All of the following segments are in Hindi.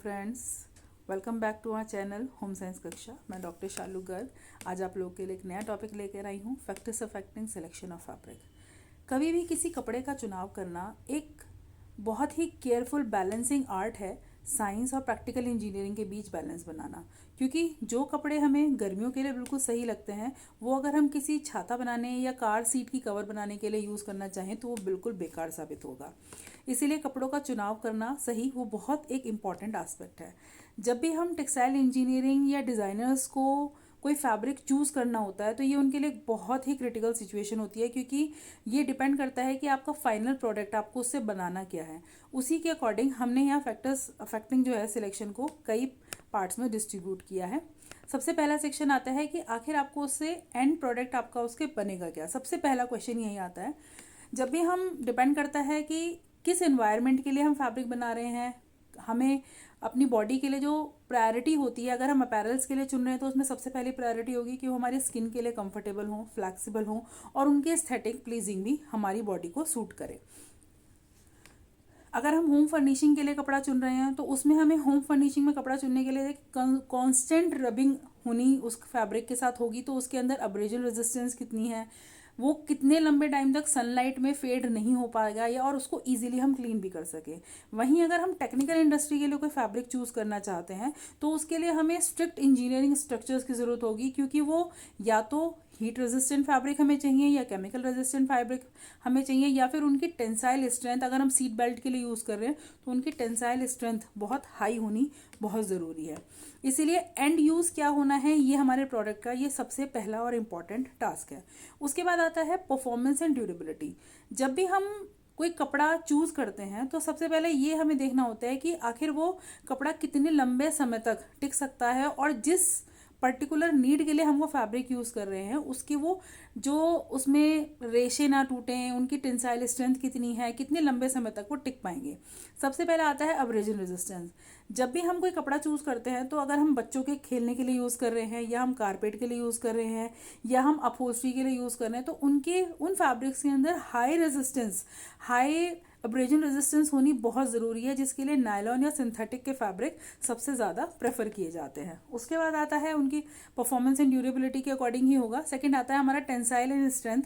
Friends, welcome back to our channel home science कक्षा। मैं डॉक्टर शालू गर्ग आज आप लोगों के लिए एक नया टॉपिक लेकर आई हूँ, factors affecting selection of fabric. कभी भी किसी कपड़े का चुनाव करना एक बहुत ही केयरफुल बैलेंसिंग आर्ट है, साइंस और प्रैक्टिकल इंजीनियरिंग के बीच बैलेंस बनाना। क्योंकि जो कपड़े हमें गर्मियों के लिए बिल्कुल सही लगते हैं, वो अगर हम किसी छाता बनाने या कार सीट की कवर बनाने के लिए यूज़ करना चाहें तो वो बिल्कुल बेकार साबित होगा। इसीलिए कपड़ों का चुनाव करना सही वो बहुत एक इम्पॉर्टेंट एस्पेक्ट है। जब भी हम टेक्सटाइल इंजीनियरिंग या डिज़ाइनर्स को कोई फैब्रिक चूज़ करना होता है तो ये उनके लिए बहुत ही क्रिटिकल सिचुएशन होती है, क्योंकि ये डिपेंड करता है कि आपका फाइनल प्रोडक्ट आपको उससे बनाना क्या है। उसी के अकॉर्डिंग हमने यहाँ फैक्टर्स अफेक्टिंग जो है सिलेक्शन को कई पार्ट्स में डिस्ट्रीब्यूट किया है। सबसे पहला सेक्शन आता है कि आखिर आपको उससे एंड प्रोडक्ट आपका उसके बनेगा क्या। सबसे पहला क्वेश्चन यही आता है। जब भी हम डिपेंड करता है कि किस एनवायरनमेंट के लिए हम फैब्रिक बना रहे हैं, हमें अपनी बॉडी के लिए जो प्रायोरिटी होती है, अगर हम अपैरल्स के लिए चुन रहे हैं तो उसमें सबसे पहली प्रायोरिटी होगी कि वो हमारी स्किन के लिए कंफर्टेबल हों, फ्लैक्सिबल हों और उनके एस्थेटिक प्लीजिंग भी हमारी बॉडी को सूट करे। अगर हम होम फर्निशिंग के लिए कपड़ा चुन रहे हैं तो उसमें हमें होम फर्निशिंग में कपड़ा चुनने के लिए कांस्टेंट रबिंग होनी उस फैब्रिक के साथ होगी, तो उसके अंदर अब्रेजन रेजिस्टेंस कितनी है, वो कितने लंबे टाइम तक सनलाइट में फेड नहीं हो पाएगा या और उसको इजीली हम क्लीन भी कर सके। वहीं अगर हम टेक्निकल इंडस्ट्री के लिए कोई फैब्रिक चूज़ करना चाहते हैं तो उसके लिए हमें स्ट्रिक्ट इंजीनियरिंग स्ट्रक्चर्स की ज़रूरत होगी, क्योंकि वो या तो हीट रेजिस्टेंट फैब्रिक हमें चाहिए या केमिकल रेजिस्टेंट फैब्रिक हमें चाहिए, या फिर उनकी टेंसाइल स्ट्रेंथ, अगर हम सीट बेल्ट के लिए यूज़ कर रहे हैं तो उनकी टेंसाइल स्ट्रेंथ बहुत हाई होनी बहुत ज़रूरी है। इसीलिए एंड यूज़ क्या होना है ये हमारे प्रोडक्ट का ये सबसे पहला और इम्पॉर्टेंट टास्क है। उसके बाद आता है परफॉर्मेंस एंड ड्यूरेबिलिटी। जब भी हम कोई कपड़ा चूज़ करते हैं तो सबसे पहले ये हमें देखना होता है कि आखिर वो कपड़ा कितने लंबे समय तक टिक सकता है और जिस पर्टिकुलर नीड के लिए हम वो फैब्रिक यूज़ कर रहे हैं उसकी वो जो उसमें रेशे ना टूटें, उनकी टेंसाइल स्ट्रेंथ कितनी है, कितने लंबे समय तक वो टिक पाएंगे। सबसे पहले आता है अब्रेजन रेजिस्टेंस। जब भी हम कोई कपड़ा चूज़ करते हैं तो अगर हम बच्चों के खेलने के लिए यूज़ कर रहे हैं या हम कारपेट के लिए यूज़ कर रहे हैं या हम अपहोल्स्ट्री के लिए यूज़ कर रहे हैं तो उन फैब्रिक्स के अंदर high resistance, high abrasion resistance होनी बहुत ज़रूरी है, जिसके लिए नायलॉन या सिंथेटिक के फैब्रिक सबसे ज़्यादा प्रेफर किए जाते हैं। उसके बाद आता है उनकी परफॉर्मेंस एंड ड्यूरेबिलिटी के अकॉर्डिंग ही होगा। सेकंड आता है हमारा टेंसाइल एंड स्ट्रेंथ,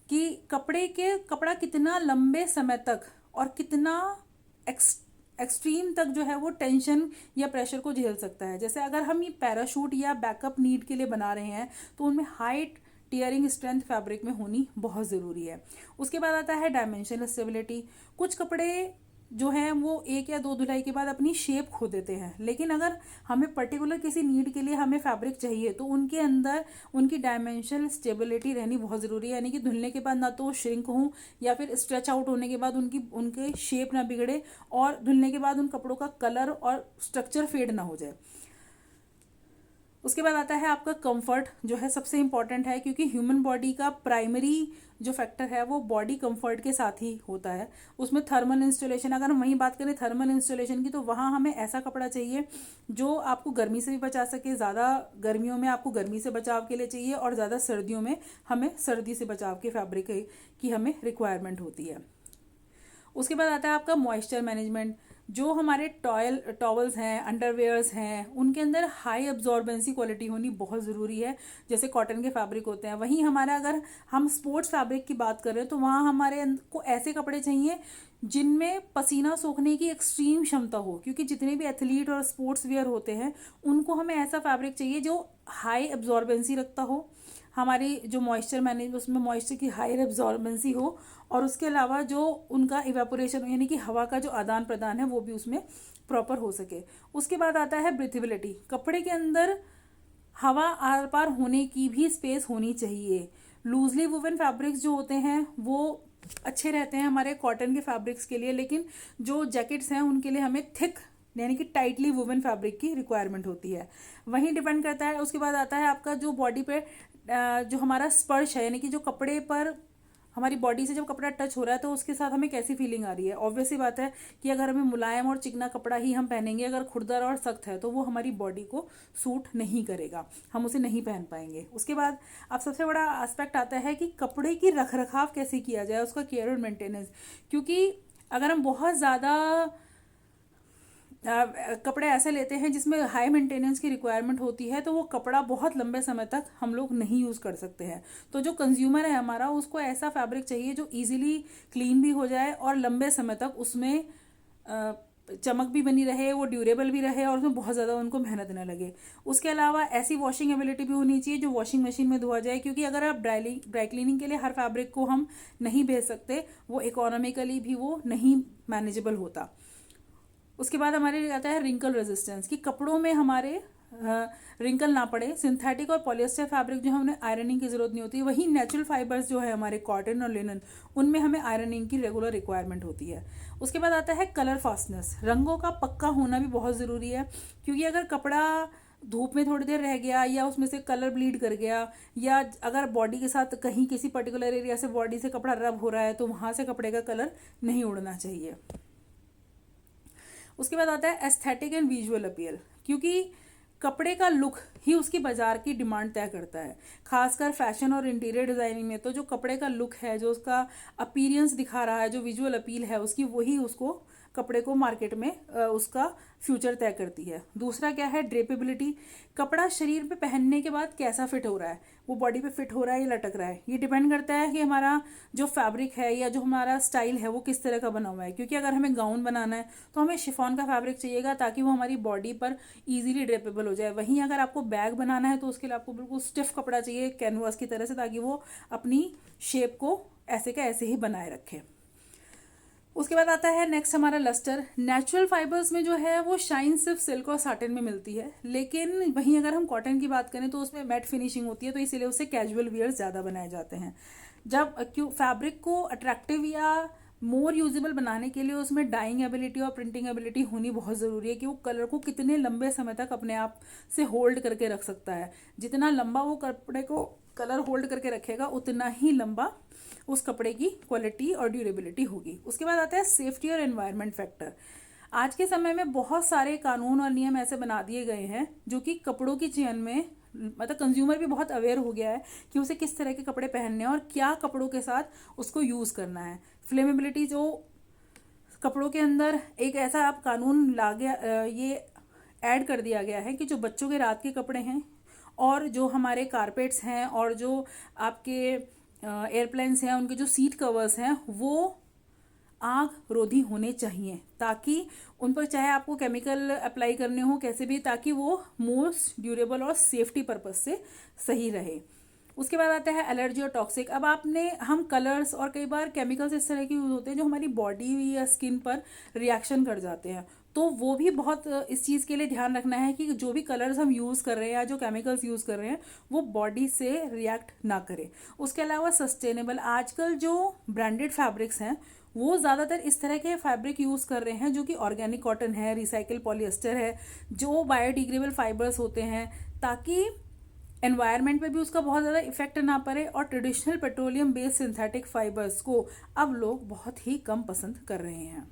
कि कपड़ा कितना लंबे समय तक और कितना एक्सट्रीम तक जो है वो टेंशन या प्रेशर को झेल सकता है। जैसे अगर हम ये पैराशूट या बैकअप नीड के लिए बना रहे हैं तो उनमें हाइट टियरिंग स्ट्रेंथ फैब्रिक में होनी बहुत ज़रूरी है। उसके बाद आता है डायमेंशनल स्टेबिलिटी। कुछ कपड़े जो हैं वो एक या दो धुलाई के बाद अपनी शेप खो देते हैं, लेकिन अगर हमें पर्टिकुलर किसी नीड के लिए हमें फैब्रिक चाहिए तो उनके अंदर उनकी डायमेंशनल स्टेबिलिटी रहनी बहुत ज़रूरी है, यानी कि धुलने के बाद ना तो वो श्रिंक हों या फिर स्ट्रेच आउट होने के बाद उनके शेप ना बिगड़े और धुलने के बाद उन कपड़ों का कलर और स्ट्रक्चर फेड ना हो जाए। उसके बाद आता है आपका कंफर्ट, जो है सबसे इम्पॉर्टेंट है, क्योंकि ह्यूमन बॉडी का प्राइमरी जो फैक्टर है वो बॉडी कंफर्ट के साथ ही होता है। उसमें थर्मल इंस्टॉलेशन, अगर हम वहीं बात करें थर्मल इंस्टॉलेशन की, तो वहाँ हमें ऐसा कपड़ा चाहिए जो आपको गर्मी से भी बचा सके। ज़्यादा गर्मियों में आपको गर्मी से बचाव के लिए चाहिए और ज़्यादा सर्दियों में हमें सर्दी से बचाव के फैब्रिक की हमें रिक्वायरमेंट होती है। उसके बाद आता है आपका मॉइस्चर मैनेजमेंट। जो हमारे टॉवल्स हैं, अंडरवेयर्स हैं, उनके अंदर हाई अब्जॉर्बेंसी क्वालिटी होनी बहुत ज़रूरी है, जैसे कॉटन के फैब्रिक होते हैं। वहीं हमारा अगर हम स्पोर्ट्स फैब्रिक की बात करें तो वहाँ हमारे को ऐसे कपड़े चाहिए जिनमें पसीना सोखने की एक्सट्रीम क्षमता हो, क्योंकि जितने भी एथलीट और स्पोर्ट्स वेयर होते हैं उनको हमें ऐसा फैब्रिक चाहिए जो हाई अब्जॉर्बेंसी रखता हो, हमारी जो मॉइस्चर मैनेज उसमें मॉइस्चर की हाई एब्जॉर्बेंसी हो, और उसके अलावा जो उनका इवेपोरेशन यानी कि हवा का जो आदान प्रदान है वो भी उसमें प्रॉपर हो सके। उसके बाद आता है ब्रीथेबिलिटी। कपड़े के अंदर हवा आर पार होने की भी स्पेस होनी चाहिए। लूजली वुवन फैब्रिक्स जो होते हैं वो अच्छे रहते हैं हमारे कॉटन के फैब्रिक्स के लिए, लेकिन जो जैकेट्स हैं उनके लिए हमें थिक यानी कि टाइटली वुवन फैब्रिक की रिक्वायरमेंट होती है। वहीं डिपेंड करता है। उसके बाद आता है आपका जो बॉडी पे जो हमारा स्पर्श है, यानी कि जो कपड़े पर हमारी बॉडी से जब कपड़ा टच हो रहा है तो उसके साथ हमें कैसी फीलिंग आ रही है। ऑब्वियसली बात है कि अगर हमें मुलायम और चिकना कपड़ा ही हम पहनेंगे, अगर खुरदरा और सख्त है तो वो हमारी बॉडी को सूट नहीं करेगा, हम उसे नहीं पहन पाएंगे। उसके बाद अब सबसे बड़ा एस्पेक्ट आता है कि कपड़े की रख रखाव कैसे किया जाए, उसका केयर और मेंटेनेंस। क्योंकि अगर हम बहुत ज़्यादा कपड़े ऐसे लेते हैं जिसमें हाई मेंटेनेंस की रिक्वायरमेंट होती है, तो वो कपड़ा बहुत लंबे समय तक हम लोग नहीं यूज़ कर सकते हैं। तो जो कंज्यूमर है हमारा, उसको ऐसा फैब्रिक चाहिए जो इजीली क्लीन भी हो जाए और लंबे समय तक उसमें चमक भी बनी रहे, वो ड्यूरेबल भी रहे और उसमें बहुत ज़्यादा उनको मेहनत न लगे। उसके अलावा ऐसी वॉशिंग एबिलिटी भी होनी चाहिए जो वॉशिंग मशीन में धोआ जाए, क्योंकि अगर आप ड्राई क्लीनिंग के लिए हर फैब्रिक को हम नहीं भेज सकते, वो इकोनॉमिकली भी वो नहीं मैनेजेबल होता। उसके बाद हमारे आता है रिंकल रेजिस्टेंस, कि कपड़ों में हमारे रिंकल ना पड़े। सिंथेटिक और पॉलिएस्टर फैब्रिक जो हमें आयरनिंग की ज़रूरत नहीं होती, वहीं नेचुरल फाइबर्स जो है हमारे कॉटन और लिनन, उनमें हमें आयरनिंग की रेगुलर रिक्वायरमेंट होती है। उसके बाद आता है कलर फास्टनेस, रंगों का पक्का होना भी बहुत ज़रूरी है, क्योंकि अगर कपड़ा धूप में थोड़ी देर रह गया या उसमें से कलर ब्लीड कर गया, या अगर बॉडी के साथ कहीं किसी पर्टिकुलर एरिया से बॉडी से कपड़ा रब हो रहा है, तो वहाँ से कपड़े का कलर नहीं उड़ना चाहिए। उसके बाद आता है एस्थेटिक एंड विजुअल अपील, क्योंकि कपड़े का लुक ही उसकी बाजार की डिमांड तय करता है। खासकर फैशन और इंटीरियर डिज़ाइनिंग में तो जो कपड़े का लुक है, जो उसका अपीयरेंस दिखा रहा है, जो विजुअल अपील है उसकी, वही उसको कपड़े को मार्केट में उसका फ्यूचर तय करती है। दूसरा क्या है, ड्रेपेबिलिटी, कपड़ा शरीर पे पहनने के बाद कैसा फिट हो रहा है, वो बॉडी पे फिट हो रहा है या लटक रहा है, ये डिपेंड करता है कि हमारा जो फैब्रिक है या जो हमारा स्टाइल है वो किस तरह का बना हुआ है। क्योंकि अगर हमें गाउन बनाना है तो हमें शिफॉन का फैब्रिक चाहिएगा, ताकि वो हमारी बॉडी पर ईजिली ड्रेपेबल हो जाए। वहीं अगर आपको बैग बनाना है तो उसके लिए आपको बिल्कुल स्टिफ कपड़ा चाहिए कैनवास की तरह से, ताकि वो अपनी शेप को ऐसे का ऐसे ही बनाए रखे। उसके बाद आता है नेक्स्ट हमारा लस्टर। नेचुरल फाइबर्स में जो है वो शाइन सिर्फ सिल्क और साटिन में मिलती है, लेकिन वहीं अगर हम कॉटन की बात करें तो उसमें मैट फिनिशिंग होती है, तो इसीलिए उससे कैजुअल वियर्स ज़्यादा बनाए जाते हैं। जब क्यों फैब्रिक को अट्रैक्टिव या मोर यूजेबल बनाने के लिए उसमें डाइंग एबिलिटी और प्रिंटिंग एबिलिटी होनी बहुत ज़रूरी है, कि वो कलर को कितने लंबे समय तक अपने आप से होल्ड करके रख सकता है। जितना लंबा वो कपड़े को कलर होल्ड करके रखेगा, उतना ही लंबा उस कपड़े की क्वालिटी और ड्यूरेबिलिटी होगी। उसके बाद आता है सेफ्टी और एनवायरनमेंट फैक्टर। आज के समय में बहुत सारे कानून और नियम ऐसे बना दिए गए हैं जो कि कपड़ों की चेन में, मतलब कंज्यूमर भी बहुत अवेयर हो गया है कि उसे किस तरह के कपड़े पहनने हैं और क्या कपड़ों के साथ उसको यूज़ करना है। फ्लेमेबिलिटी, जो कपड़ों के अंदर एक ऐसा आप कानून ला गया, ये ऐड कर दिया गया है कि जो बच्चों के रात के कपड़े हैं और जो हमारे कारपेट्स हैं और जो आपके एयरप्लेन्स हैं, उनके जो सीट कवर्स हैं, वो आग रोधी होने चाहिए, ताकि उन पर चाहे आपको केमिकल अप्लाई करने हो कैसे भी, ताकि वो मोस्ट ड्यूरेबल और सेफ्टी पर्पस से सही रहे। उसके बाद आता है एलर्जी और टॉक्सिक। अब हम कलर्स और कई बार केमिकल्स इस तरह के यूज़ होते हैं जो हमारी बॉडी या स्किन पर रिएक्शन कर जाते हैं, तो वो भी बहुत इस चीज़ के लिए ध्यान रखना है कि जो भी कलर्स हम यूज़ कर रहे हैं या जो केमिकल्स यूज़ कर रहे हैं वो बॉडी से रिएक्ट ना करें। उसके अलावा सस्टेनेबल, आजकल जो ब्रांडेड फैब्रिक्स हैं वो ज़्यादातर इस तरह के फैब्रिक यूज़ कर रहे हैं जो कि ऑर्गेनिक कॉटन है, रिसाइकिल पॉलिएस्टर है, जो बायोडिग्रेडेबल फाइबर्स होते हैं, ताकि एनवायरनमेंट पे भी उसका बहुत ज़्यादा इफेक्ट ना पड़े। और traditional petroleum based synthetic fibres को अब लोग बहुत ही कम पसंद कर रहे हैं।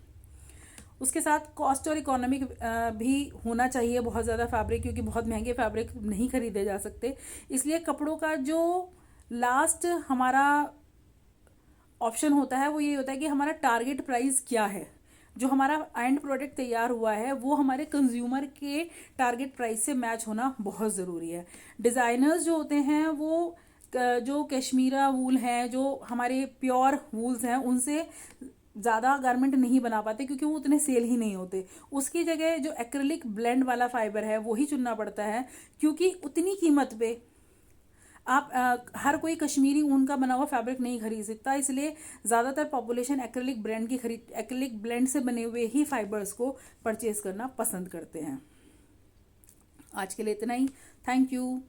उसके साथ कॉस्ट और इकोनॉमिक भी होना चाहिए बहुत ज़्यादा फैब्रिक, क्योंकि बहुत महंगे फैब्रिक नहीं खरीदे जा सकते। इसलिए कपड़ों का जो लास्ट हमारा ऑप्शन होता है वो ये होता है कि हमारा टारगेट प्राइस क्या है। जो हमारा एंड प्रोडक्ट तैयार हुआ है वो हमारे कंज्यूमर के टारगेट प्राइस से मैच होना बहुत ज़रूरी है। डिज़ाइनर्स जो होते हैं वो जो कश्मीरा वूल हैं, जो हमारे प्योर वूल्स हैं, उनसे ज़्यादा गारमेंट नहीं बना पाते, क्योंकि वो उतने सेल ही नहीं होते। उसकी जगह जो एक्रिलिक ब्लेंड वाला फाइबर है वही चुनना पड़ता है, क्योंकि उतनी कीमत पे आप हर कोई कश्मीरी ऊन का बना हुआ फैब्रिक नहीं खरीद सकता। इसलिए ज़्यादातर पॉपुलेशन एक्रिलिक ब्लेंड से बने हुए ही फाइबर्स को परचेज करना पसंद करते हैं। आज के लिए इतना ही। Thank you.